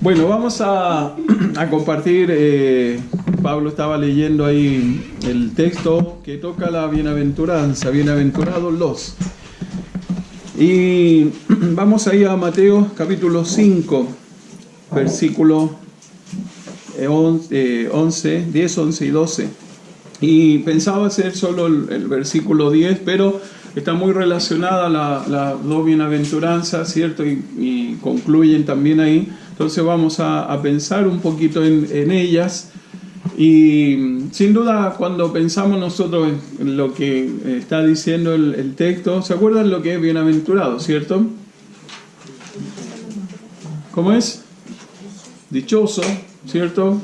Bueno, vamos a compartir. Pablo estaba leyendo ahí el texto que toca la bienaventuranza, bienaventurados los. Y vamos ahí a Mateo capítulo 5, versículo 11, 10, 11 y 12. Y pensaba hacer solo el versículo 10, pero está muy relacionada las dos bienaventuranzas, ¿cierto? Y concluyen también ahí. Entonces vamos a pensar un poquito en ellas. Y sin duda, cuando pensamos nosotros en lo que está diciendo el texto, ¿se acuerdan lo que es bienaventurado, cierto? ¿Cómo es? Dichoso, ¿cierto?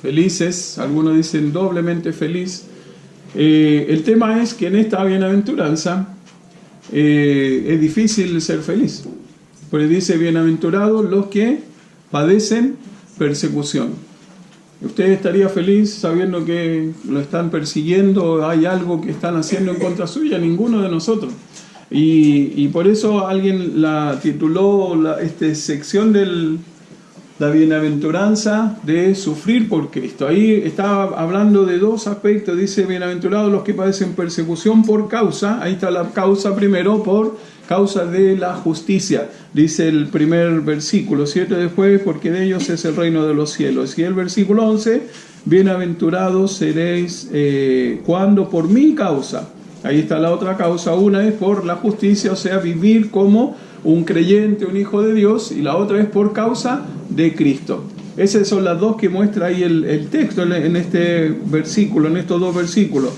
Felices, algunos dicen doblemente feliz. El tema es que en esta bienaventuranza es difícil ser feliz. Porque dice, bienaventurados los que padecen persecución. ¿Usted estaría feliz sabiendo que lo están persiguiendo? ¿Hay algo que están haciendo en contra suya? Ninguno de nosotros. Y por eso alguien la tituló esta sección de la bienaventuranza de sufrir por Cristo. Ahí está hablando de dos aspectos. Dice, bienaventurados los que padecen persecución por causa. Ahí está la causa primero, por causa de la justicia. Dice el primer versículo, ¿cierto? Después, porque de ellos es el reino de los cielos. Y el versículo 11, bienaventurados seréis cuando por mi causa. Ahí está la otra causa. Una es por la justicia, o sea, vivir como un creyente, un hijo de Dios, y la otra es por causa de Cristo. Esas son las dos que muestra ahí el texto en este versículo, en estos dos versículos.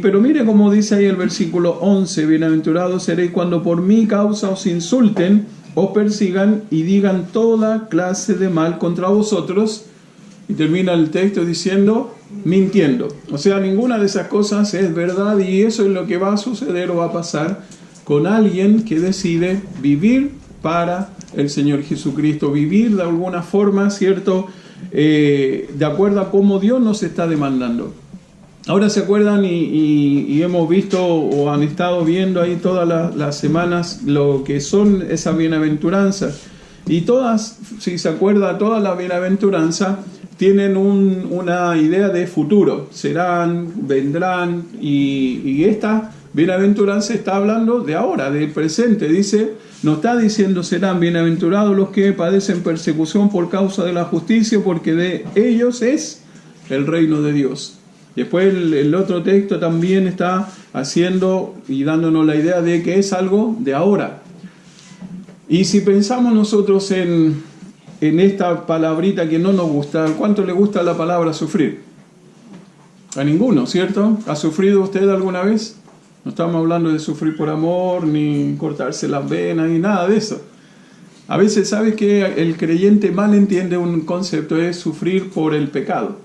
Pero mire cómo dice ahí el versículo 11, bienaventurados seréis cuando por mi causa os insulten, os persigan y digan toda clase de mal contra vosotros. Y termina el texto diciendo, mintiendo. O sea, ninguna de esas cosas es verdad, y eso es lo que va a suceder o va a pasar con alguien que decide vivir para el Señor Jesucristo, vivir de alguna forma, ¿cierto? De acuerdo a cómo Dios nos está demandando. Ahora se acuerdan y hemos visto o han estado viendo ahí todas las semanas lo que son esas bienaventuranzas. Y todas, si se acuerda, todas las bienaventuranzas tienen una idea de futuro. Serán, vendrán, y esta bienaventuranza está hablando de ahora, del presente. Dice, no está diciendo serán bienaventurados los que padecen persecución por causa de la justicia, porque de ellos es el reino de Dios. Después el otro texto también está haciendo y dándonos la idea de que es algo de ahora. Y si pensamos nosotros en esta palabrita que no nos gusta, ¿cuánto le gusta la palabra sufrir? A ninguno, ¿cierto? ¿Ha sufrido usted alguna vez? No estamos hablando de sufrir por amor, ni cortarse las venas, ni nada de eso. A veces, ¿sabes que el creyente mal entiende un concepto? Es sufrir por el pecado.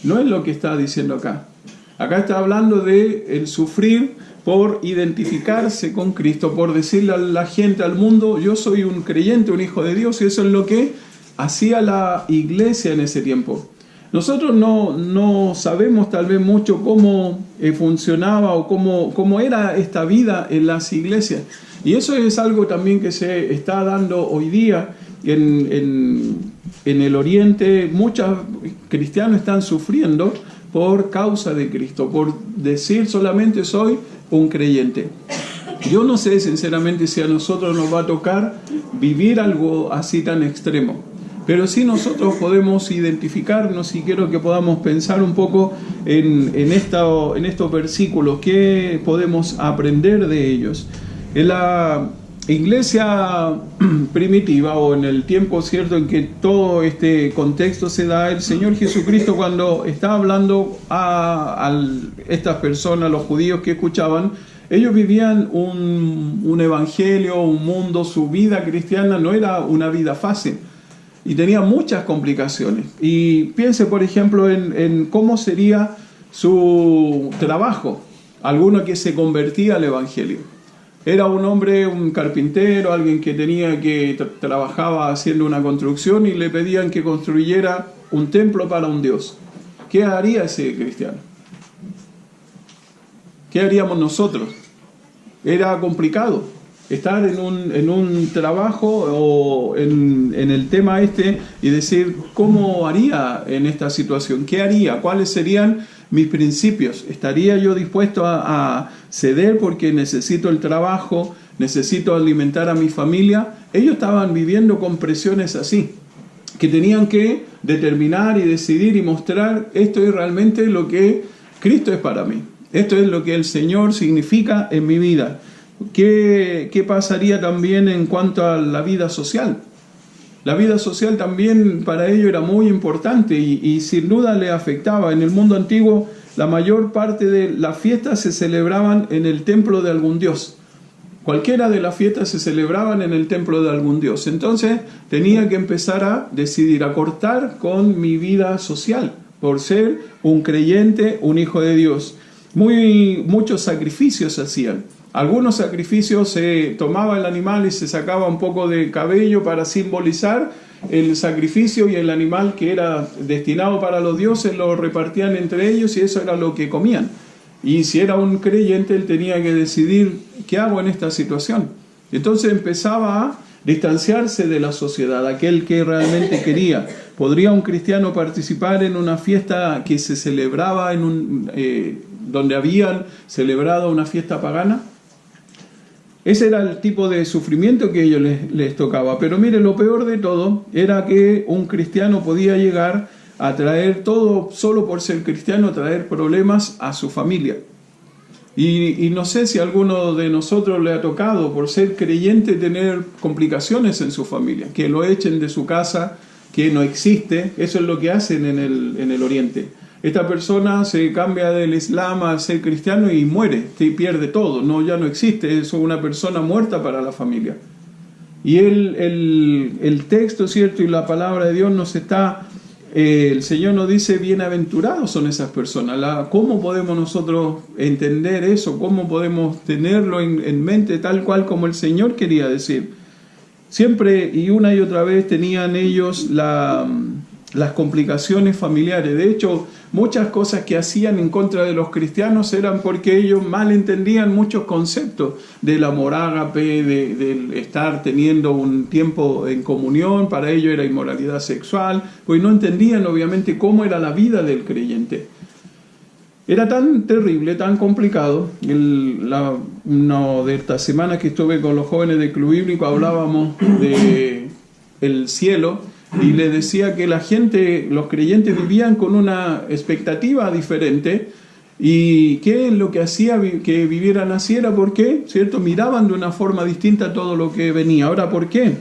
No es lo que está diciendo acá. Acá está hablando de el sufrir por identificarse con Cristo, por decirle a la gente, al mundo, yo soy un creyente, un hijo de Dios, y eso es lo que hacía la iglesia en ese tiempo. Nosotros no sabemos tal vez mucho cómo funcionaba o cómo era esta vida en las iglesias. Y eso es algo también que se está dando hoy día en el Oriente. Muchos cristianos están sufriendo por causa de Cristo, por decir solamente soy un creyente. Yo no sé sinceramente si a nosotros nos va a tocar vivir algo así tan extremo. Pero sí nosotros podemos identificarnos, y quiero que podamos pensar un poco en estos versículos, qué podemos aprender de ellos. En la iglesia primitiva, o en el tiempo cierto en que todo este contexto se da, el Señor Jesucristo, cuando está hablando a estas personas, los judíos que escuchaban, ellos vivían un evangelio, un mundo, su vida cristiana no era una vida fácil. Y tenía muchas complicaciones. Y piense, por ejemplo, en cómo sería su trabajo. Alguno que se convertía al evangelio. Era un hombre, un carpintero, alguien que trabajaba haciendo una construcción, y le pedían que construyera un templo para un Dios. ¿Qué haría ese cristiano? ¿Qué haríamos nosotros? Era complicado. estar en un trabajo o en el tema y decir, ¿cómo haría en esta situación? ¿Qué haría? ¿Cuáles serían mis principios? ¿Estaría yo dispuesto a ceder porque necesito el trabajo, necesito alimentar a mi familia? Ellos estaban viviendo con presiones así, que tenían que determinar y decidir y mostrar, esto es realmente lo que Cristo es para mí, esto es lo que el Señor significa en mi vida. ¿Qué pasaría también en cuanto a la vida social? La vida social también para ellos era muy importante y sin duda le afectaba. En el mundo antiguo la mayor parte de las fiestas se celebraban en el templo de algún dios. Cualquiera de las fiestas se celebraban en el templo de algún dios. Entonces tenía que empezar a decidir, a cortar con mi vida social por ser un creyente, un hijo de Dios. Muchos sacrificios se hacían. Algunos sacrificios se tomaba el animal y se sacaba un poco de cabello para simbolizar el sacrificio, y el animal que era destinado para los dioses lo repartían entre ellos y eso era lo que comían. Y si era un creyente, él tenía que decidir, ¿qué hago en esta situación? Entonces empezaba a distanciarse de la sociedad, aquel que realmente quería. ¿Podría un cristiano participar en una fiesta que se celebraba donde habían celebrado una fiesta pagana? Ese era el tipo de sufrimiento que a ellos les tocaba. Pero mire, lo peor de todo era que un cristiano podía llegar a traer todo, solo por ser cristiano, traer problemas a su familia. Y no sé si a alguno de nosotros le ha tocado, por ser creyente, tener complicaciones en su familia, que lo echen de su casa, que no existe. Eso es lo que hacen en el Oriente. Esta persona se cambia del Islam a ser cristiano y muere, y pierde todo, ya no existe, es una persona muerta para la familia. Y el texto, ¿cierto? Y la palabra de Dios el Señor nos dice, bienaventurados son esas personas. ¿Cómo podemos nosotros entender eso? ¿Cómo podemos tenerlo en mente tal cual como el Señor quería decir? Siempre y una y otra vez tenían ellos las complicaciones familiares. De hecho, muchas cosas que hacían en contra de los cristianos eran porque ellos mal entendían muchos conceptos del amor ágape, del estar teniendo un tiempo en comunión. Para ellos era inmoralidad sexual, pues no entendían obviamente cómo era la vida del creyente. Era tan terrible, tan complicado. De esta semana que estuve con los jóvenes de Club Bíblico hablábamos de el cielo. Y le decía que los creyentes vivían con una expectativa diferente, y que lo que hacía que vivieran así era porque, ¿cierto?, miraban de una forma distinta todo lo que venía. Ahora, ¿por qué?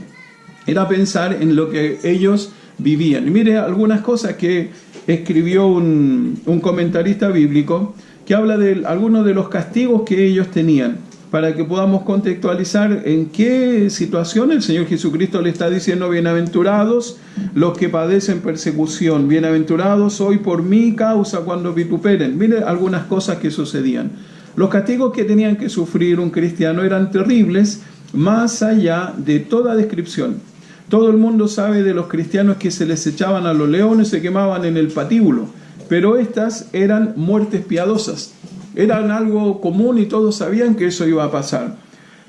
Era pensar en lo que ellos vivían. Y mire algunas cosas que escribió un comentarista bíblico que habla de algunos de los castigos que ellos tenían, para que podamos contextualizar en qué situación el Señor Jesucristo le está diciendo: bienaventurados los que padecen persecución, bienaventurados hoy por mi causa cuando vituperen. Mire algunas cosas que sucedían. Los castigos que tenían que sufrir un cristiano eran terribles, más allá de toda descripción. Todo el mundo sabe de los cristianos que se les echaban a los leones, se quemaban en el patíbulo, pero estas eran muertes piadosas. Eran algo común y todos sabían que eso iba a pasar.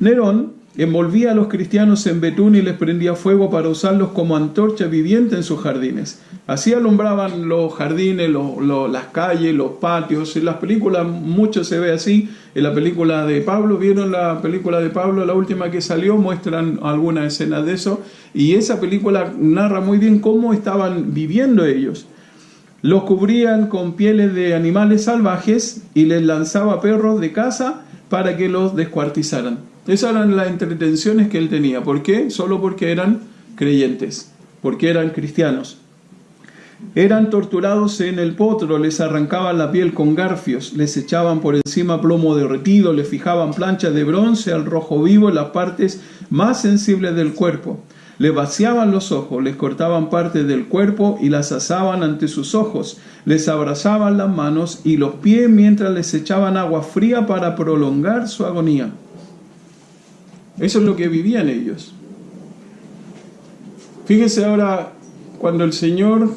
Nerón envolvía a los cristianos en betún y les prendía fuego para usarlos como antorcha viviente en sus jardines. Así alumbraban los jardines, las calles, los patios. En las películas mucho se ve así. En la película de Pablo, ¿vieron la película de Pablo? La última que salió, muestran algunas escenas de eso. Y esa película narra muy bien cómo estaban viviendo ellos. Los cubrían con pieles de animales salvajes y les lanzaba perros de caza para que los descuartizaran. Esas eran las entretenciones que él tenía. ¿Por qué? Solo porque eran creyentes, porque eran cristianos. Eran torturados en el potro, les arrancaban la piel con garfios, les echaban por encima plomo derretido, les fijaban planchas de bronce al rojo vivo en las partes más sensibles del cuerpo. Les vaciaban los ojos, les cortaban partes del cuerpo y las asaban ante sus ojos. Les abrazaban las manos y los pies mientras les echaban agua fría para prolongar su agonía. Eso es lo que vivían ellos. Fíjese ahora, cuando el Señor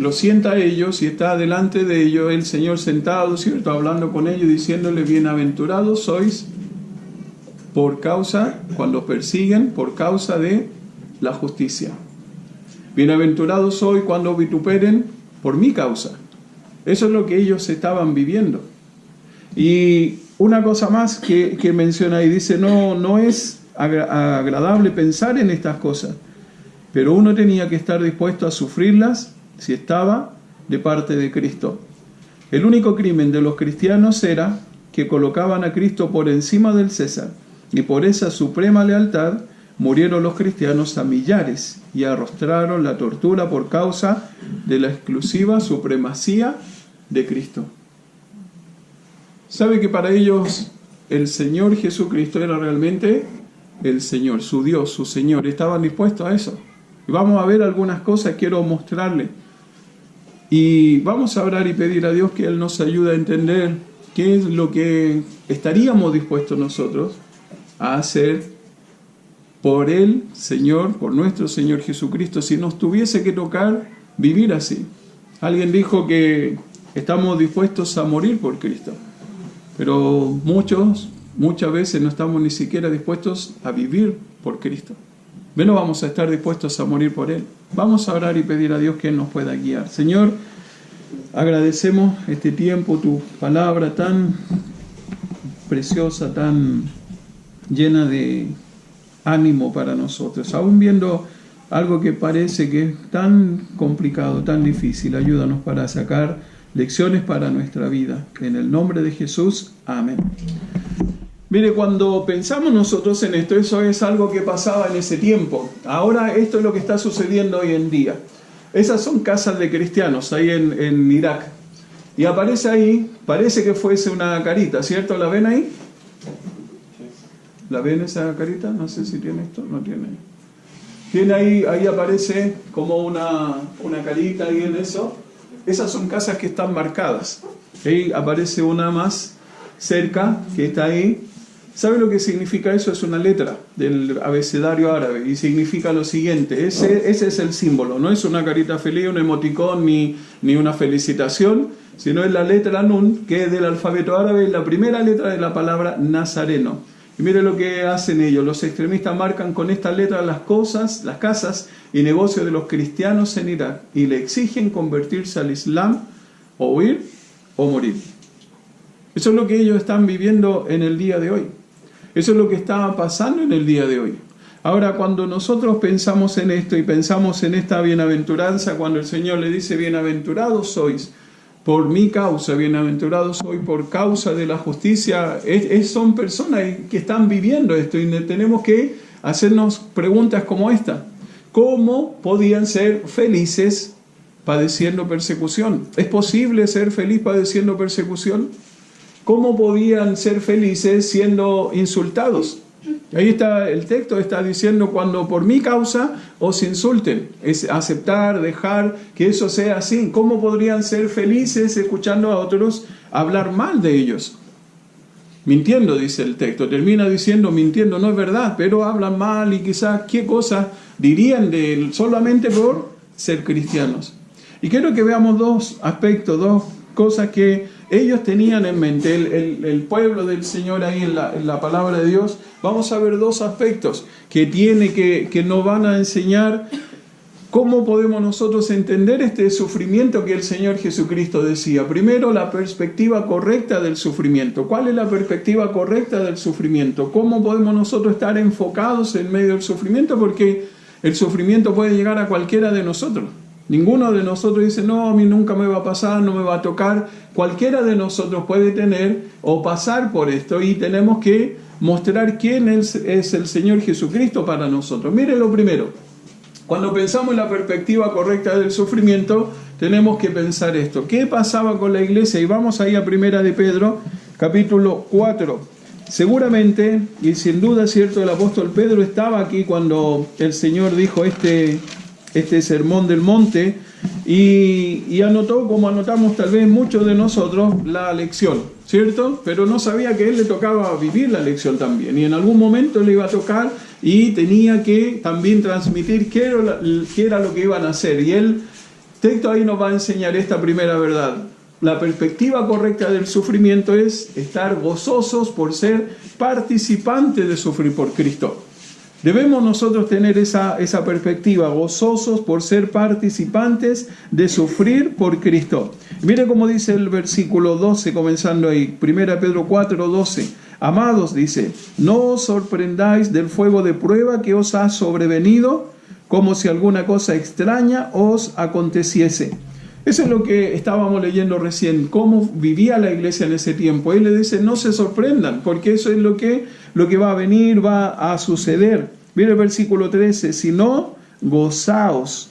los sienta a ellos y está delante de ellos, el Señor sentado, ¿cierto?, hablando con ellos, diciéndole: bienaventurados sois cuando persiguen por causa de la justicia. Bienaventurados soy cuando vituperen por mi causa. Eso es lo que ellos estaban viviendo. Y una cosa más que menciona ahí, dice, no es agradable pensar en estas cosas, pero uno tenía que estar dispuesto a sufrirlas si estaba de parte de Cristo. El único crimen de los cristianos era que colocaban a Cristo por encima del César, y por esa suprema lealtad murieron los cristianos a millares y arrostraron la tortura por causa de la exclusiva supremacía de Cristo. ¿Sabe que para ellos el Señor Jesucristo era realmente el Señor, su Dios, su Señor? Estaban dispuestos a eso. Y vamos a ver algunas cosas, quiero mostrarle. Y vamos a orar y pedir a Dios que Él nos ayude a entender qué es lo que estaríamos dispuestos nosotros a hacer por el Señor, por nuestro Señor Jesucristo, si nos tuviese que tocar vivir así. Alguien dijo que estamos dispuestos a morir por Cristo, pero muchas veces no estamos ni siquiera dispuestos a vivir por Cristo. Menos vamos a estar dispuestos a morir por Él. Vamos a orar y pedir a Dios que Él nos pueda guiar. Señor, agradecemos este tiempo, tu palabra tan preciosa, tan llena de ánimo para nosotros. Aún viendo algo que parece que es tan complicado, tan difícil, ayúdanos para sacar lecciones para nuestra vida. En el nombre de Jesús, amén. Mire, cuando pensamos nosotros en esto, eso es algo que pasaba en ese tiempo. Ahora esto es lo que está sucediendo hoy en día. Esas son casas de cristianos ahí en Irak. Y aparece ahí, parece que fuese una carita, ¿cierto? ¿La ven ahí? ¿La ven esa carita? No sé si tiene esto, no tiene. Tiene ahí aparece como una carita ahí en eso. Esas son casas que están marcadas. Ahí aparece una más cerca que está ahí. ¿Sabe lo que significa eso? Es una letra del abecedario árabe y significa lo siguiente. Ese es el símbolo. No es una carita feliz, un emoticón ni una felicitación, sino es la letra Nun, que es del alfabeto árabe, la primera letra de la palabra nazareno. Y mire lo que hacen ellos. Los extremistas marcan con esta letra las casas y negocios de los cristianos en Irak y le exigen convertirse al Islam, o huir o morir. Eso es lo que ellos están viviendo en el día de hoy. Eso es lo que está pasando en el día de hoy. Ahora, cuando nosotros pensamos en esto y pensamos en esta bienaventuranza, cuando el Señor le dice, bienaventurados sois por mi causa, bienaventurados soy por causa de la justicia, son personas que están viviendo esto y tenemos que hacernos preguntas como esta. ¿Cómo podían ser felices padeciendo persecución? ¿Es posible ser feliz padeciendo persecución? ¿Cómo podían ser felices siendo insultados? Ahí está el texto, está diciendo cuando por mi causa os insulten. Es aceptar, dejar que eso sea así. ¿Cómo podrían ser felices escuchando a otros hablar mal de ellos? Mintiendo, dice el texto. Termina diciendo mintiendo, no es verdad, pero hablan mal y quizás qué cosas dirían de él solamente por ser cristianos. Y quiero que veamos dos aspectos, dos cosas que ellos tenían en mente, el pueblo del Señor ahí en la palabra de Dios. Vamos a ver dos aspectos que nos van a enseñar cómo podemos nosotros entender este sufrimiento que el Señor Jesucristo decía. Primero, la perspectiva correcta del sufrimiento. ¿Cuál es la perspectiva correcta del sufrimiento? ¿Cómo podemos nosotros estar enfocados en medio del sufrimiento? Porque el sufrimiento puede llegar a cualquiera de nosotros. Ninguno de nosotros dice, no, a mí nunca me va a pasar, no me va a tocar. Cualquiera de nosotros puede tener o pasar por esto y tenemos que mostrar quién es el Señor Jesucristo para nosotros. Mire lo primero, cuando pensamos en la perspectiva correcta del sufrimiento, tenemos que pensar esto. ¿Qué pasaba con la iglesia? Y vamos ahí a Primera de Pedro, capítulo 4. Seguramente, y sin duda es cierto, el apóstol Pedro estaba aquí cuando el Señor dijo este sermón del monte y anotó, como anotamos tal vez muchos de nosotros, la lección, ¿cierto? Pero no sabía que él le tocaba vivir la lección también y en algún momento le iba a tocar y tenía que también transmitir qué era lo que iban a hacer. Y el texto ahí nos va a enseñar esta primera verdad. la perspectiva correcta del sufrimiento es estar gozosos por ser participantes de sufrir por Cristo. Debemos nosotros tener esa perspectiva, gozosos por ser participantes de sufrir por Cristo. Mire cómo dice el versículo 12, comenzando ahí, 1 Pedro 4, 12. Amados, dice, no os sorprendáis del fuego de prueba que os ha sobrevenido, como si alguna cosa extraña os aconteciese. Eso es lo que estábamos leyendo recién, cómo vivía la iglesia en ese tiempo. Él le dice, no se sorprendan, porque eso es lo que va a venir, va a suceder. Mire el versículo 13, sino gozaos,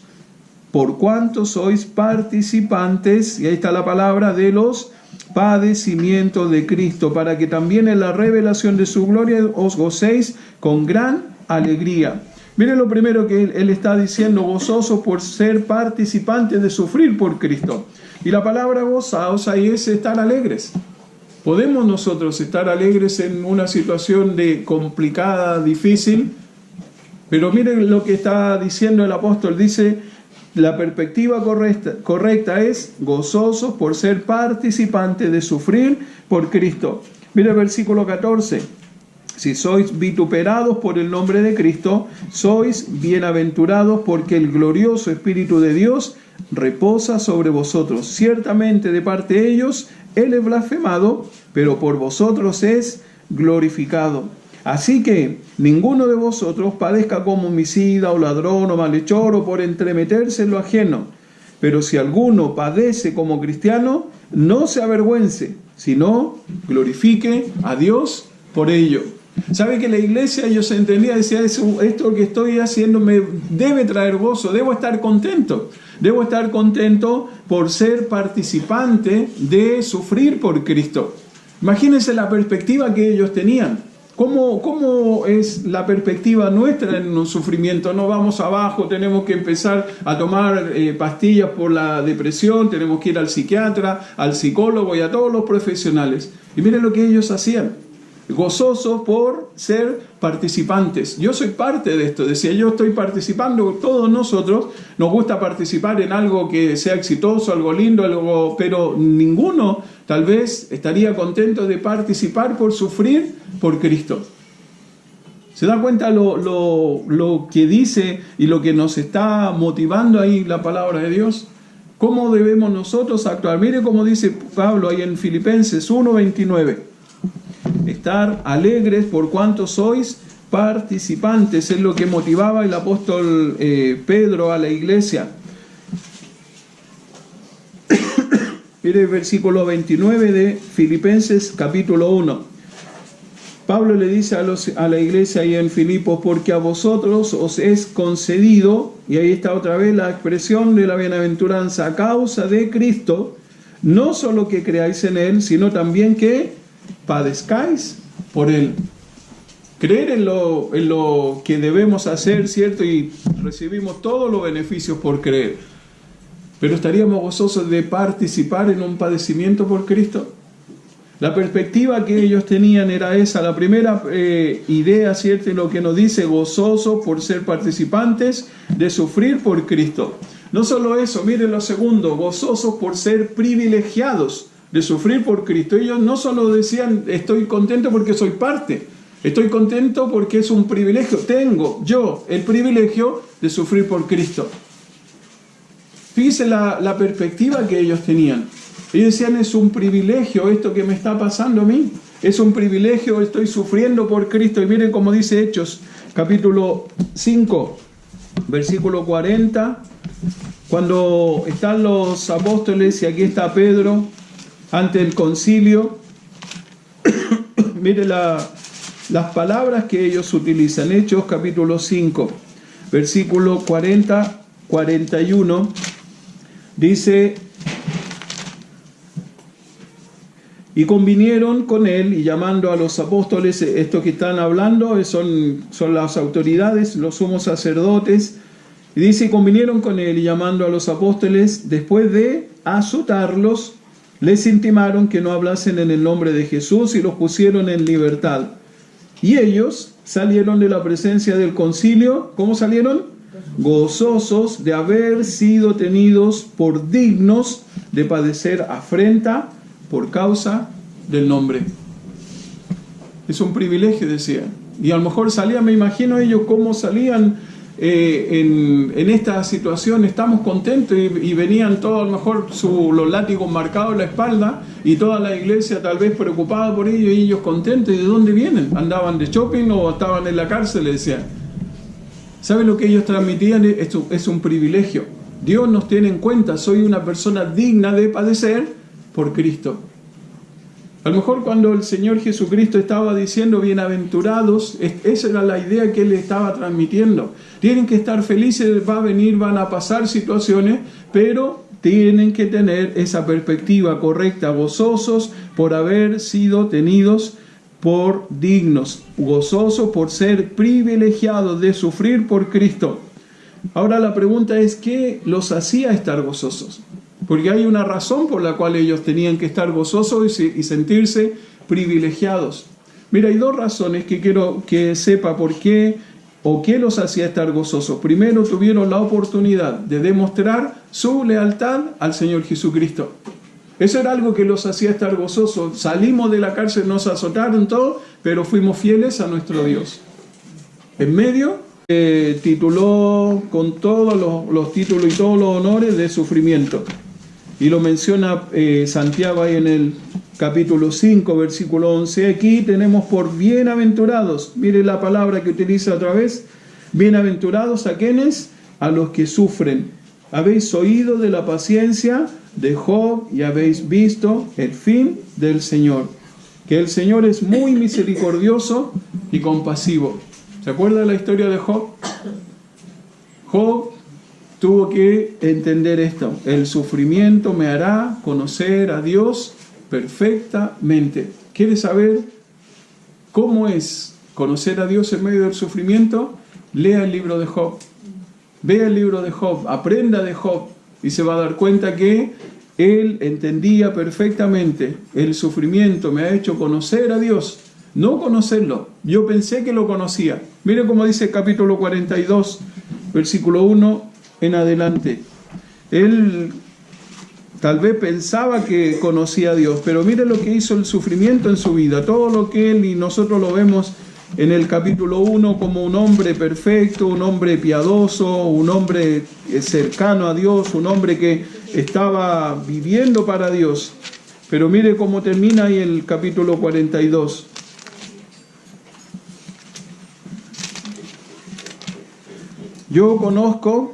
por cuanto sois participantes, y ahí está la palabra, de los padecimientos de Cristo, para que también en la revelación de su gloria os gocéis con gran alegría. Miren lo primero que él está diciendo, gozosos por ser participantes de sufrir por Cristo. Y la palabra gozaos ahí es estar alegres. ¿Podemos nosotros estar alegres en una situación complicada, difícil? Pero miren lo que está diciendo el apóstol, dice, la perspectiva correcta es gozosos por ser participantes de sufrir por Cristo. Miren el versículo 14. Si sois vituperados por el nombre de Cristo, sois bienaventurados porque el glorioso Espíritu de Dios reposa sobre vosotros. Ciertamente de parte de ellos Él es blasfemado, pero por vosotros es glorificado. Así que ninguno de vosotros padezca como homicida o ladrón o malhechor o por entremeterse en lo ajeno. Pero si alguno padece como cristiano, no se avergüence, sino glorifique a Dios por ello. ¿Sabe que la iglesia, ellos entendían, decía, esto que estoy haciendo me debe traer gozo, debo estar contento por ser participante de sufrir por Cristo? Imagínense la perspectiva que ellos tenían. ¿Cómo es la perspectiva nuestra en un sufrimiento? No vamos abajo, tenemos que empezar a tomar pastillas por la depresión, tenemos que ir al psiquiatra, al psicólogo y a todos los profesionales. Y miren lo que ellos hacían. Gozosos por ser participantes. Yo soy parte de esto, decía, yo estoy participando, todos nosotros nos gusta participar en algo que sea exitoso, algo lindo, pero ninguno tal vez estaría contento de participar por sufrir por Cristo. ¿Se da cuenta lo que dice y lo que nos está motivando ahí la palabra de Dios? ¿Cómo debemos nosotros actuar? Mire cómo dice Pablo ahí en Filipenses 1:29. Estar alegres por cuanto sois participantes, es lo que motivaba el apóstol Pedro a la iglesia. Mire el versículo 29 de Filipenses capítulo 1. Pablo le dice a la iglesia ahí en Filipos, porque a vosotros os es concedido, y ahí está otra vez la expresión de la bienaventuranza, a causa de Cristo, no solo que creáis en Él, sino también que padezcáis por Él. Creer en lo que debemos hacer, ¿cierto? Y recibimos todos los beneficios por creer. Pero estaríamos gozosos de participar en un padecimiento por Cristo. La perspectiva que ellos tenían era esa. La primera idea, ¿cierto? Y lo que nos dice, gozosos por ser participantes de sufrir por Cristo. No solo eso, miren lo segundo, gozosos por ser privilegiados de sufrir por Cristo. Ellos no solo decían, estoy contento porque soy parte, estoy contento porque es un privilegio, tengo yo el privilegio de sufrir por Cristo. Fíjense la perspectiva que ellos tenían. Ellos decían, es un privilegio esto que me está pasando a mí, es un privilegio, estoy sufriendo por Cristo. Y miren cómo dice Hechos, capítulo 5, versículo 40, cuando están los apóstoles y aquí está Pedro ante el concilio. Mire las palabras que ellos utilizan. Hechos capítulo 5, versículo 40, 41, dice, y convinieron con él, y llamando a los apóstoles, estos que están hablando son las autoridades, los sumos sacerdotes, y dice, y convinieron con él, y llamando a los apóstoles, después de azotarlos, les intimaron que no hablasen en el nombre de Jesús y los pusieron en libertad. Y ellos salieron de la presencia del concilio. ¿Cómo salieron? gozosos de haber sido tenidos por dignos de padecer afrenta por causa del nombre. Es un privilegio, decía. Y a lo mejor salían, me imagino ellos cómo salían en esta situación. Estamos contentos y venían todos, a lo mejor los látigos marcados en la espalda y toda la iglesia tal vez preocupada por ellos y ellos contentos. ¿Y de dónde vienen? ¿Andaban de shopping o estaban en la cárcel? Le decían. ¿Saben lo que ellos transmitían? Es un privilegio. Dios nos tiene en cuenta. Soy una persona digna de padecer por Cristo. A lo mejor cuando el Señor Jesucristo estaba diciendo bienaventurados, esa era la idea que Él estaba transmitiendo. Tienen que estar felices, van a pasar situaciones, pero tienen que tener esa perspectiva correcta, gozosos por haber sido tenidos por dignos, gozosos por ser privilegiados de sufrir por Cristo. Ahora la pregunta es, ¿qué los hacía estar gozosos? Porque hay una razón por la cual ellos tenían que estar gozosos y sentirse privilegiados. Mira, hay dos razones que quiero que sepa por qué o qué los hacía estar gozosos. Primero, tuvieron la oportunidad de demostrar su lealtad al Señor Jesucristo. Eso era algo que los hacía estar gozosos. Salimos de la cárcel, nos azotaron todo, pero fuimos fieles a nuestro Dios. En medio, tituló con todos los títulos y todos los honores de sufrimiento. Y lo menciona Santiago ahí en el capítulo 5, versículo 11. Aquí tenemos por bienaventurados. Mire la palabra que utiliza otra vez. Bienaventurados a quienes, a los que sufren. Habéis oído de la paciencia de Job y habéis visto el fin del Señor. Que el Señor es muy misericordioso y compasivo. ¿Se acuerda de la historia de Job? Job tuvo que entender esto. El sufrimiento me hará conocer a Dios perfectamente. ¿Quiere saber cómo es conocer a Dios en medio del sufrimiento? Lea el libro de Job. Vea el libro de Job. Aprenda de Job. Y se va a dar cuenta que él entendía perfectamente. El sufrimiento me ha hecho conocer a Dios. No conocerlo. Yo pensé que lo conocía. Mire cómo dice el capítulo 42, versículo 1 en adelante. Él tal vez pensaba que conocía a Dios, pero mire lo que hizo el sufrimiento en su vida. Todo lo que él y nosotros lo vemos en el capítulo 1 como un hombre perfecto, un hombre piadoso, un hombre cercano a Dios, un hombre que estaba viviendo para Dios. Pero mire cómo termina ahí el capítulo 42. Yo conozco,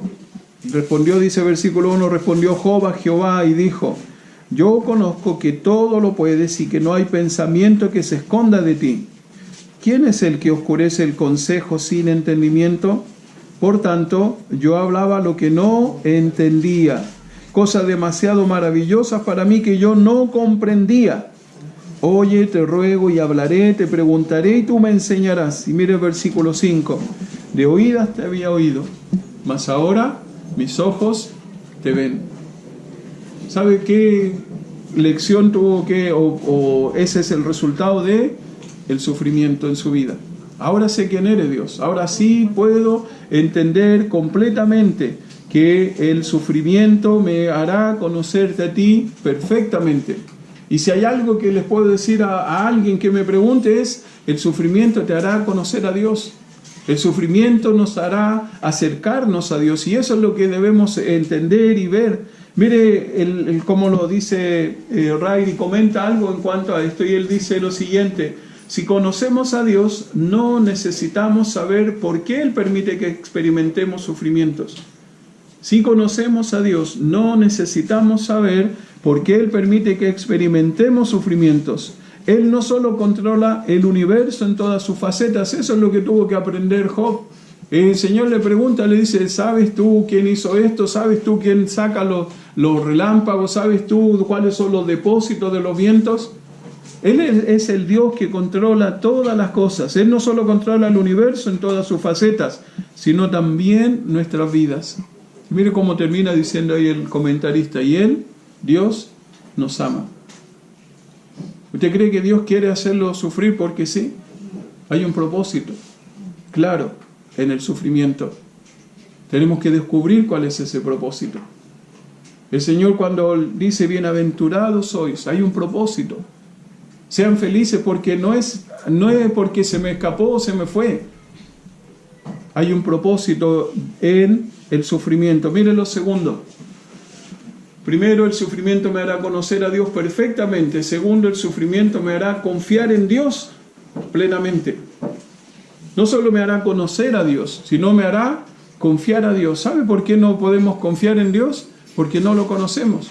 respondió, dice versículo 1, respondió Job a Jehová y dijo, yo conozco que todo lo puedes y que no hay pensamiento que se esconda de ti. ¿Quién es el que oscurece el consejo sin entendimiento? Por tanto, yo hablaba lo que no entendía, cosas demasiado maravillosas para mí que yo no comprendía. Oye, te ruego y hablaré, te preguntaré y tú me enseñarás. Y mire el versículo 5. De oídas te había oído, mas ahora mis ojos te ven. ¿Sabe qué lección tuvo que, o ese es el resultado de el sufrimiento en su vida? Ahora sé quién eres, Dios. Ahora sí puedo entender completamente que el sufrimiento me hará conocerte a ti perfectamente. Y si hay algo que les puedo decir a alguien que me pregunte es, el sufrimiento te hará conocer a Dios. El sufrimiento nos hará acercarnos a Dios y eso es lo que debemos entender y ver. Mire cómo lo dice Ray y comenta algo en cuanto a esto y él dice lo siguiente. Si conocemos a Dios, no necesitamos saber por qué Él permite que experimentemos sufrimientos. Si conocemos a Dios, no necesitamos saber por qué Él permite que experimentemos sufrimientos. Él no solo controla el universo en todas sus facetas, eso es lo que tuvo que aprender Job. El Señor le pregunta, le dice, ¿sabes tú quién hizo esto? ¿Sabes tú quién saca los relámpagos? ¿Sabes tú cuáles son los depósitos de los vientos? Él es el Dios que controla todas las cosas. Él no solo controla el universo en todas sus facetas, sino también nuestras vidas. Mire cómo termina diciendo ahí el comentarista, y Él, Dios, nos ama. ¿Usted cree que Dios quiere hacerlo sufrir porque sí? Hay un propósito, claro, en el sufrimiento. Tenemos que descubrir cuál es ese propósito. El Señor cuando dice bienaventurados sois, hay un propósito. Sean felices porque no es porque se me escapó o se me fue. Hay un propósito en el sufrimiento. Miren lo segundo. Primero, el sufrimiento me hará conocer a Dios perfectamente. Segundo, el sufrimiento me hará confiar en Dios plenamente. No solo me hará conocer a Dios, sino me hará confiar a Dios. ¿Sabe por qué no podemos confiar en Dios? Porque no lo conocemos.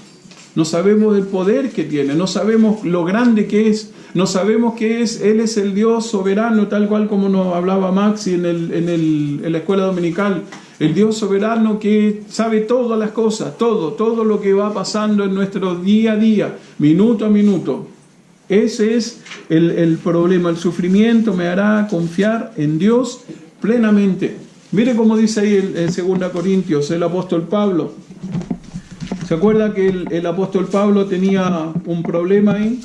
No sabemos el poder que tiene, no sabemos lo grande que es, no sabemos que es. Él es el Dios soberano, tal cual como nos hablaba Maxi en la escuela dominical. El Dios soberano que sabe todas las cosas, todo lo que va pasando en nuestro día a día, minuto a minuto. Ese es el problema. El sufrimiento me hará confiar en Dios plenamente. Mire cómo dice ahí en 2 Corintios el apóstol Pablo. ¿Se acuerda que el apóstol Pablo tenía un problema ahí?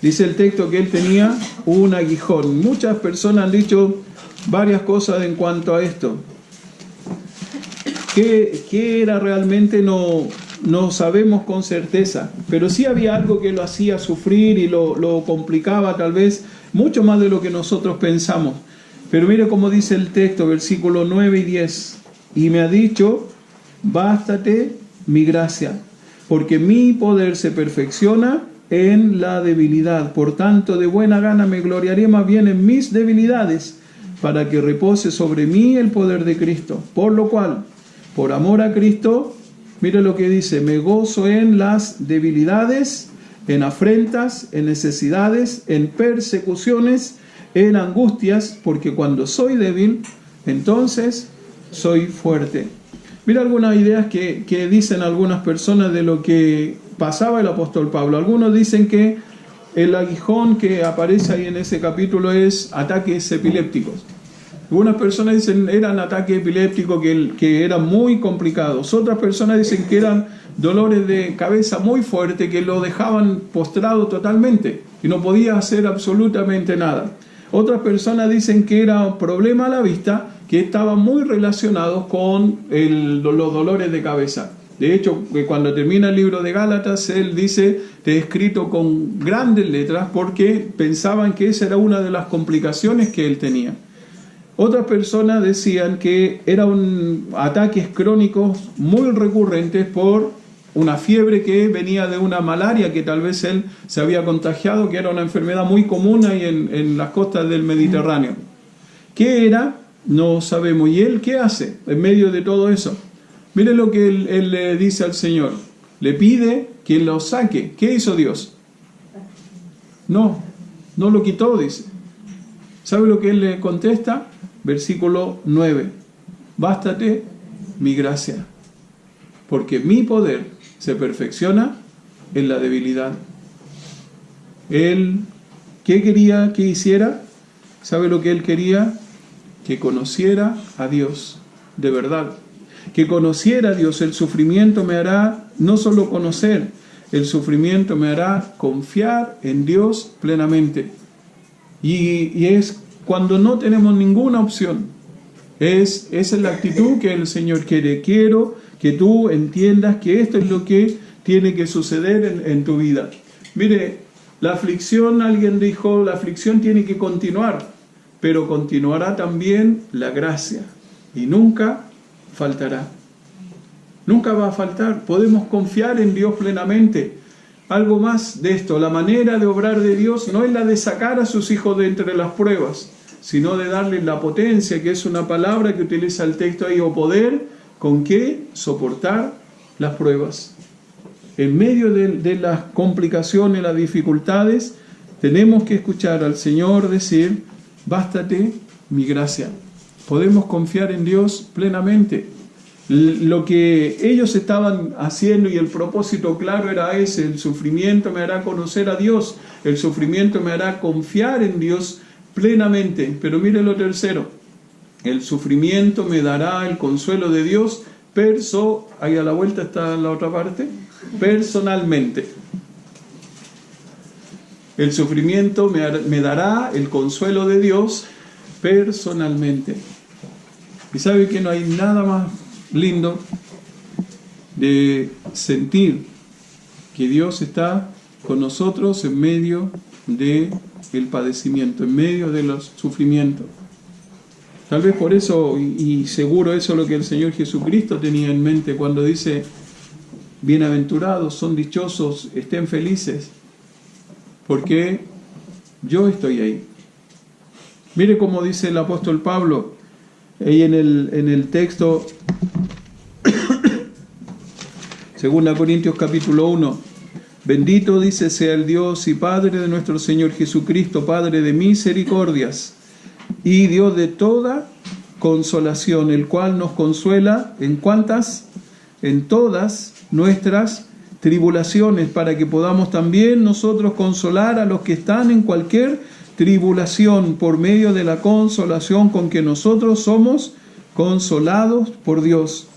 Dice el texto que él tenía un aguijón. Muchas personas han dicho varias cosas en cuanto a esto. ¿Qué era realmente? No sabemos con certeza, pero sí había algo que lo hacía sufrir y lo complicaba tal vez mucho más de lo que nosotros pensamos. Pero mire cómo dice el texto, versículos 9 y 10. Y me ha dicho, bástate mi gracia, porque mi poder se perfecciona en la debilidad. Por tanto, de buena gana me gloriaré más bien en mis debilidades, para que repose sobre mí el poder de Cristo. Por lo cual, por amor a Cristo, mire lo que dice, me gozo en las debilidades, en afrentas, en necesidades, en persecuciones, en angustias, porque cuando soy débil, entonces soy fuerte. Mira algunas ideas que dicen algunas personas de lo que pasaba el apóstol Pablo. Algunos dicen que el aguijón que aparece ahí en ese capítulo es ataques epilépticos. Algunas personas dicen eran ataques epilépticos que eran muy complicados. Otras personas dicen que eran dolores de cabeza muy fuertes que lo dejaban postrado totalmente y no podía hacer absolutamente nada. Otras personas dicen que era un problema a la vista que estaba muy relacionado con los dolores de cabeza. De hecho, cuando termina el libro de Gálatas, él dice, te he escrito con grandes letras porque pensaban que esa era una de las complicaciones que él tenía. Otras personas decían que eran ataques crónicos muy recurrentes por una fiebre que venía de una malaria que tal vez él se había contagiado, que era una enfermedad muy común ahí en las costas del Mediterráneo. ¿Qué era? No sabemos. ¿Y él qué hace en medio de todo eso? Mire lo que él le dice al Señor. Le pide que lo saque. ¿Qué hizo Dios? No lo quitó, dice. ¿Sabe lo que él le contesta? Versículo 9. Bástate mi gracia, porque mi poder se perfecciona en la debilidad. Él, ¿qué quería que hiciera? ¿Sabe lo que él quería? Que conociera a Dios de verdad. Que conociera a Dios. El sufrimiento me hará no solo conocer, el sufrimiento me hará confiar en Dios plenamente. Y es cuando no tenemos ninguna opción. Esa es la actitud que el Señor quiere. Quiero que tú entiendas que esto es lo que tiene que suceder en tu vida. Mire, la aflicción, alguien dijo, la aflicción tiene que continuar, pero continuará también la gracia y nunca faltará. Nunca va a faltar. Podemos confiar en Dios plenamente. Algo más de esto, la manera de obrar de Dios no es la de sacar a sus hijos de entre las pruebas, sino de darles la potencia, que es una palabra que utiliza el texto ahí, o poder, con que soportar las pruebas. En medio de las complicaciones, las dificultades, tenemos que escuchar al Señor decir, bástate mi gracia. Podemos confiar en Dios plenamente. Lo que ellos estaban haciendo y el propósito claro era ese: el sufrimiento me hará conocer a Dios, el sufrimiento me hará confiar en Dios plenamente. Pero mire lo tercero, el sufrimiento me dará el consuelo de Dios, ahí a la vuelta está la otra parte, personalmente. El sufrimiento me dará el consuelo de Dios personalmente. Y sabe que no hay nada más lindo de sentir que Dios está con nosotros en medio del padecimiento, en medio de los sufrimientos. Tal vez por eso, y seguro eso es lo que el Señor Jesucristo tenía en mente cuando dice: bienaventurados, son dichosos, estén felices, porque yo estoy ahí. Mire cómo dice el apóstol Pablo ahí en el texto 2 Corintios capítulo 1. Bendito, dice, sea el Dios y Padre de nuestro Señor Jesucristo, Padre de misericordias y Dios de toda consolación, el cual nos consuela ¿en cuántas? En todas nuestras tribulaciones, para que podamos también nosotros consolar a los que están en cualquier tribulación, por medio de la consolación con que nosotros somos consolados por Dios.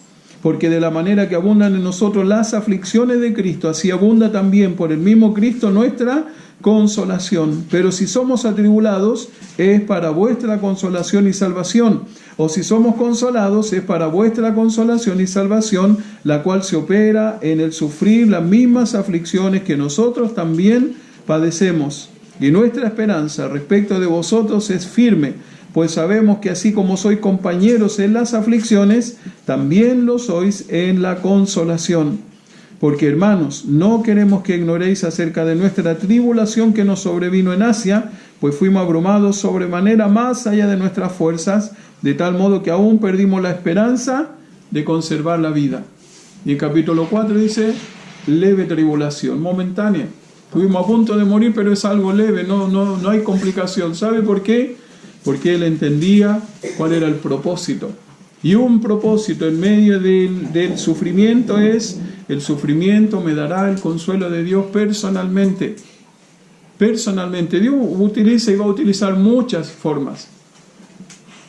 Porque de la manera que abundan en nosotros las aflicciones de Cristo, así abunda también por el mismo Cristo nuestra consolación. Pero si somos atribulados, es para vuestra consolación y salvación. O si somos consolados, es para vuestra consolación y salvación, la cual se opera en el sufrir las mismas aflicciones que nosotros también padecemos. Y nuestra esperanza respecto de vosotros es firme, pues sabemos que así como sois compañeros en las aflicciones, también lo sois en la consolación. Porque, hermanos, no queremos que ignoréis acerca de nuestra tribulación que nos sobrevino en Asia, pues fuimos abrumados sobremanera más allá de nuestras fuerzas, de tal modo que aún perdimos la esperanza de conservar la vida. Y en capítulo 4 dice, leve tribulación, momentánea. Estuvimos a punto de morir, pero es algo leve, no hay complicación. ¿Sabe por qué? Porque él entendía cuál era el propósito. Y un propósito en medio del sufrimiento es: el sufrimiento me dará el consuelo de Dios personalmente. Personalmente. Dios utiliza y va a utilizar muchas formas.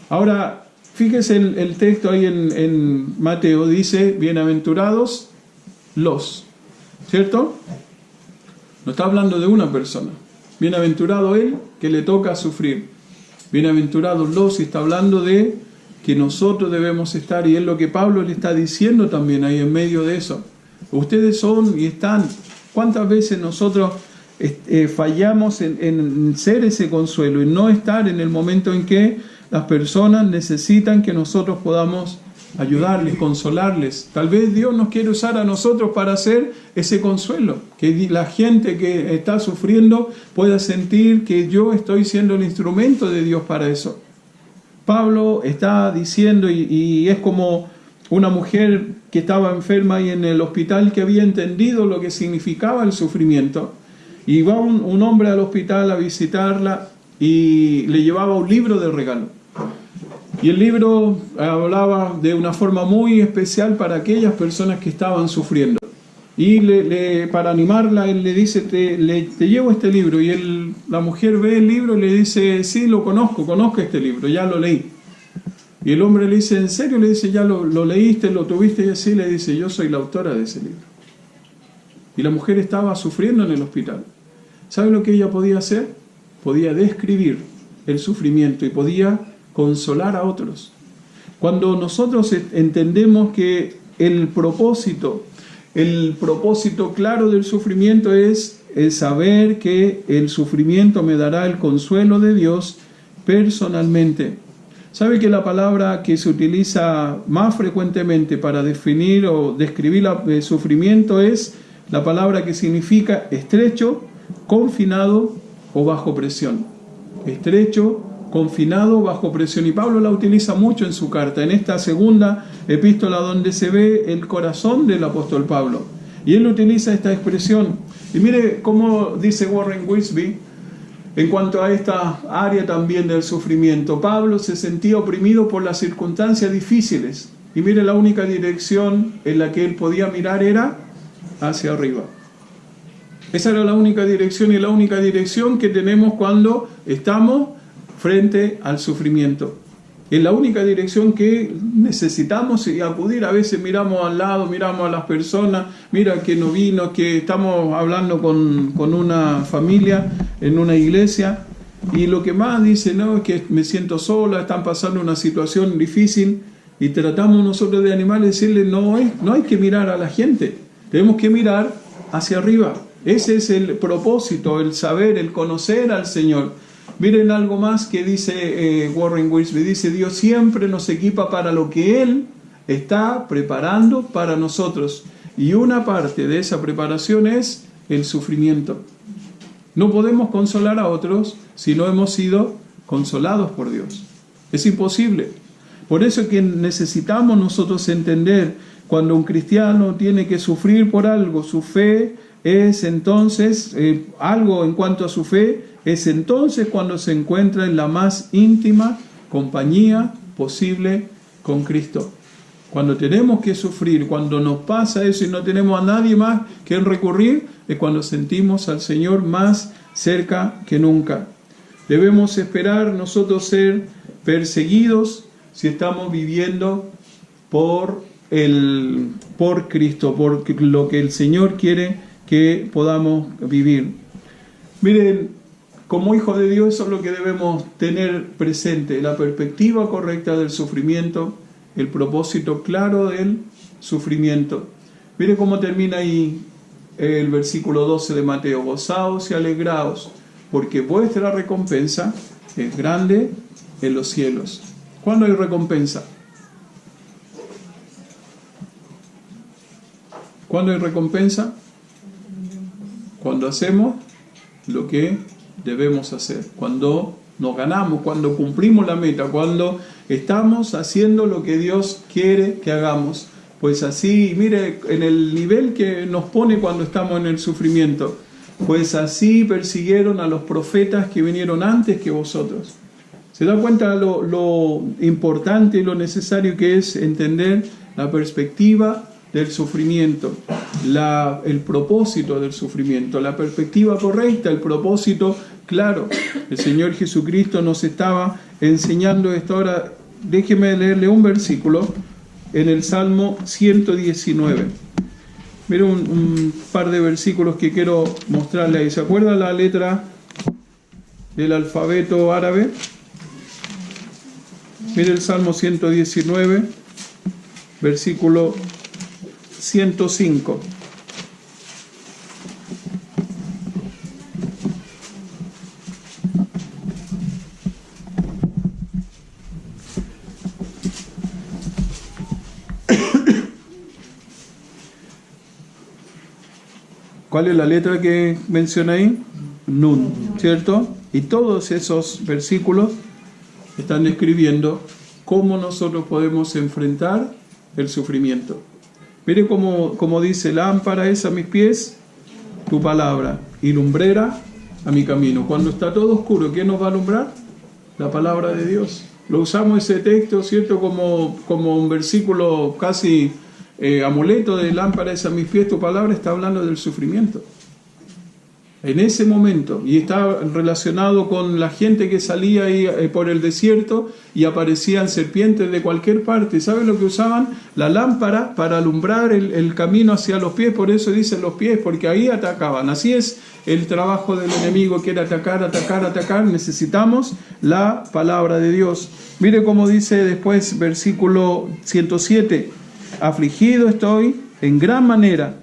Ahora, fíjese el texto ahí en Mateo, dice, bienaventurados los, ¿cierto? No está hablando de una persona. Bienaventurado él que le toca sufrir. Bienaventurados los, y está hablando de que nosotros debemos estar, y es lo que Pablo le está diciendo también ahí en medio de eso. Ustedes son y están. ¿Cuántas veces nosotros fallamos en ser ese consuelo, en no estar en el momento en que las personas necesitan que nosotros podamos ayudarles, consolarles? Tal vez Dios nos quiere usar a nosotros para hacer ese consuelo, que la gente que está sufriendo pueda sentir que yo estoy siendo el instrumento de Dios para eso. Pablo está diciendo, y es como una mujer que estaba enferma y en el hospital, que había entendido lo que significaba el sufrimiento, y va un hombre al hospital a visitarla y le llevaba un libro de regalo. Y el libro hablaba de una forma muy especial para aquellas personas que estaban sufriendo. Y para animarla, él le dice, te llevo este libro. Y la mujer ve el libro y le dice, sí, lo conozco este libro, ya lo leí. Y el hombre le dice, ¿en serio? Le dice, ¿ya lo leíste, lo tuviste? Y así le dice, yo soy la autora de ese libro. Y la mujer estaba sufriendo en el hospital. ¿Sabe lo que ella podía hacer? Podía describir el sufrimiento y podía consolar a otros. Cuando nosotros entendemos que el propósito claro del sufrimiento es el saber que el sufrimiento me dará el consuelo de Dios personalmente. ¿Sabe que la palabra que se utiliza más frecuentemente para definir o describir el sufrimiento es la palabra que significa estrecho, confinado o bajo presión? Estrecho, confinado, bajo presión. Y Pablo la utiliza mucho en su carta, en esta segunda epístola, donde se ve el corazón del apóstol Pablo. Y él utiliza esta expresión. Y mire cómo dice Warren Wiersbe en cuanto a esta área también del sufrimiento. Pablo se sentía oprimido por las circunstancias difíciles. Y mire, la única dirección en la que él podía mirar era hacia arriba. Esa era la única dirección, y la única dirección que tenemos cuando estamos frente al sufrimiento. Es la única dirección que necesitamos acudir. A veces miramos al lado, miramos a las personas, mira que no vino, que estamos hablando con una familia en una iglesia, Y lo que más dice, no, es que me siento sola, están pasando una situación difícil, y tratamos nosotros de animar y decirle, no hay que mirar a la gente, tenemos que mirar hacia arriba. Ese es el propósito, el saber, el conocer al Señor. Miren algo más que dice Warren Wiersbe, dice, Dios siempre nos equipa para lo que Él está preparando para nosotros. Y una parte de esa preparación es el sufrimiento. No podemos consolar a otros si no hemos sido consolados por Dios. Es imposible. Por eso es que necesitamos nosotros entender, cuando un cristiano tiene que sufrir por algo, su fe es entonces, algo en cuanto a su fe, es entonces cuando se encuentra en la más íntima compañía posible con Cristo. Cuando tenemos que sufrir, cuando nos pasa eso y no tenemos a nadie más que recurrir, es cuando sentimos al Señor más cerca que nunca. Debemos esperar nosotros ser perseguidos si estamos viviendo por Cristo, por lo que el Señor quiere que podamos vivir. Miren, como hijos de Dios, eso es lo que debemos tener presente, la perspectiva correcta del sufrimiento, el propósito claro del sufrimiento. Mire cómo termina ahí el versículo 12 de Mateo: gozaos y alegraos, porque vuestra recompensa es grande en los cielos. ¿Cuándo hay recompensa? ¿Cuándo hay recompensa? Cuando hacemos lo que debemos hacer, cuando nos ganamos, cuando cumplimos la meta, cuando estamos haciendo lo que Dios quiere que hagamos. Pues así, mire, en el nivel que nos pone cuando estamos en el sufrimiento, pues así persiguieron a los profetas que vinieron antes que vosotros. ¿Se da cuenta lo importante y lo necesario que es entender la perspectiva del sufrimiento, el propósito del sufrimiento, la perspectiva correcta, el propósito claro? El Señor Jesucristo nos estaba enseñando esto. Ahora, déjeme leerle un versículo en el Salmo 119. Mire un par de versículos que quiero mostrarle ahí. ¿Se acuerda la letra del alfabeto árabe? Mire el Salmo 119, versículo 105. ¿Cuál es la letra que menciona ahí? Nun, ¿cierto? Y todos esos versículos están describiendo cómo nosotros podemos enfrentar el sufrimiento. Mire cómo dice: lámpara es a mis pies tu palabra y lumbrera a mi camino. Cuando está todo oscuro, ¿qué nos va a alumbrar? La palabra de Dios. Lo usamos ese texto, ¿cierto? Como un versículo casi amuleto de lámpara es a mis pies tu palabra. Está hablando del sufrimiento. En ese momento, y está relacionado con la gente que salía ahí por el desierto y aparecían serpientes de cualquier parte. ¿Saben lo que usaban? La lámpara para alumbrar el camino hacia los pies. Por eso dicen los pies, porque ahí atacaban. Así es el trabajo del enemigo, que era atacar, atacar, atacar. Necesitamos la palabra de Dios. Mire cómo dice después, versículo 107: afligido estoy en gran manera.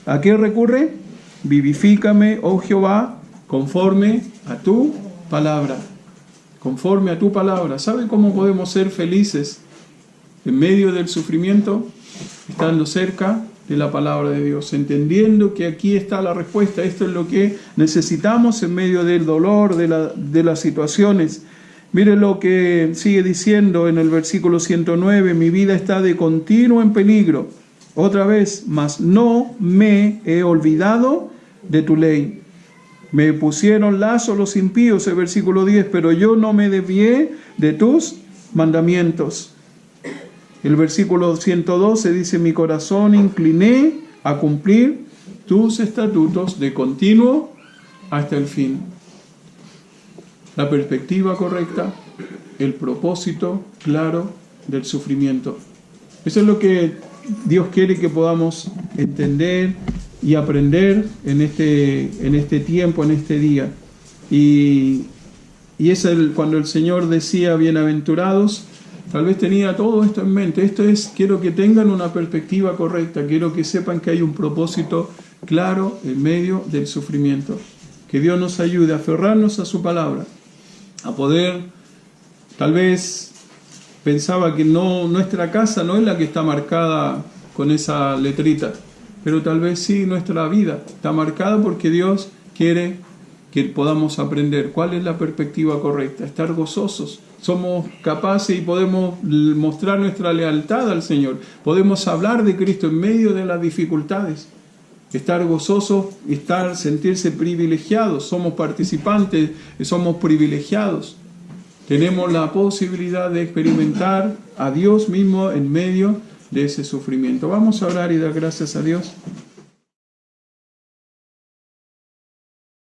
¿A qué recurre? Vivifícame, oh Jehová, conforme a tu palabra. Conforme a tu palabra. ¿Sabe cómo podemos ser felices en medio del sufrimiento? Estando cerca de la palabra de Dios, entendiendo que aquí está la respuesta. Esto es lo que necesitamos en medio del dolor, de las situaciones. Mire lo que sigue diciendo en el versículo 109: mi vida está de continuo en peligro. Otra vez, mas no me he olvidado de tu ley. Me pusieron lazo los impíos, el versículo 10, pero yo no me desvié de tus mandamientos. El versículo 112 dice: mi corazón incliné a cumplir tus estatutos de continuo hasta el fin. La perspectiva correcta, el propósito claro del sufrimiento. Eso es lo que Dios quiere que podamos entender y aprender en este tiempo, en este día. Y Y es cuando el Señor decía bienaventurados, tal vez tenía todo esto en mente. Esto es, quiero que tengan una perspectiva correcta, quiero que sepan que hay un propósito claro en medio del sufrimiento. Que Dios nos ayude a aferrarnos a su palabra, a poder, tal vez pensaba que nuestra casa no es la que está marcada con esa letrita, pero tal vez sí nuestra vida está marcada porque Dios quiere que podamos aprender cuál es la perspectiva correcta, estar gozosos. Somos capaces y podemos mostrar nuestra lealtad al Señor. Podemos hablar de Cristo en medio de las dificultades. Estar gozosos, sentirse privilegiados. Somos participantes, somos privilegiados. Tenemos la posibilidad de experimentar a Dios mismo en medio de ese sufrimiento. Vamos a orar y dar gracias a Dios.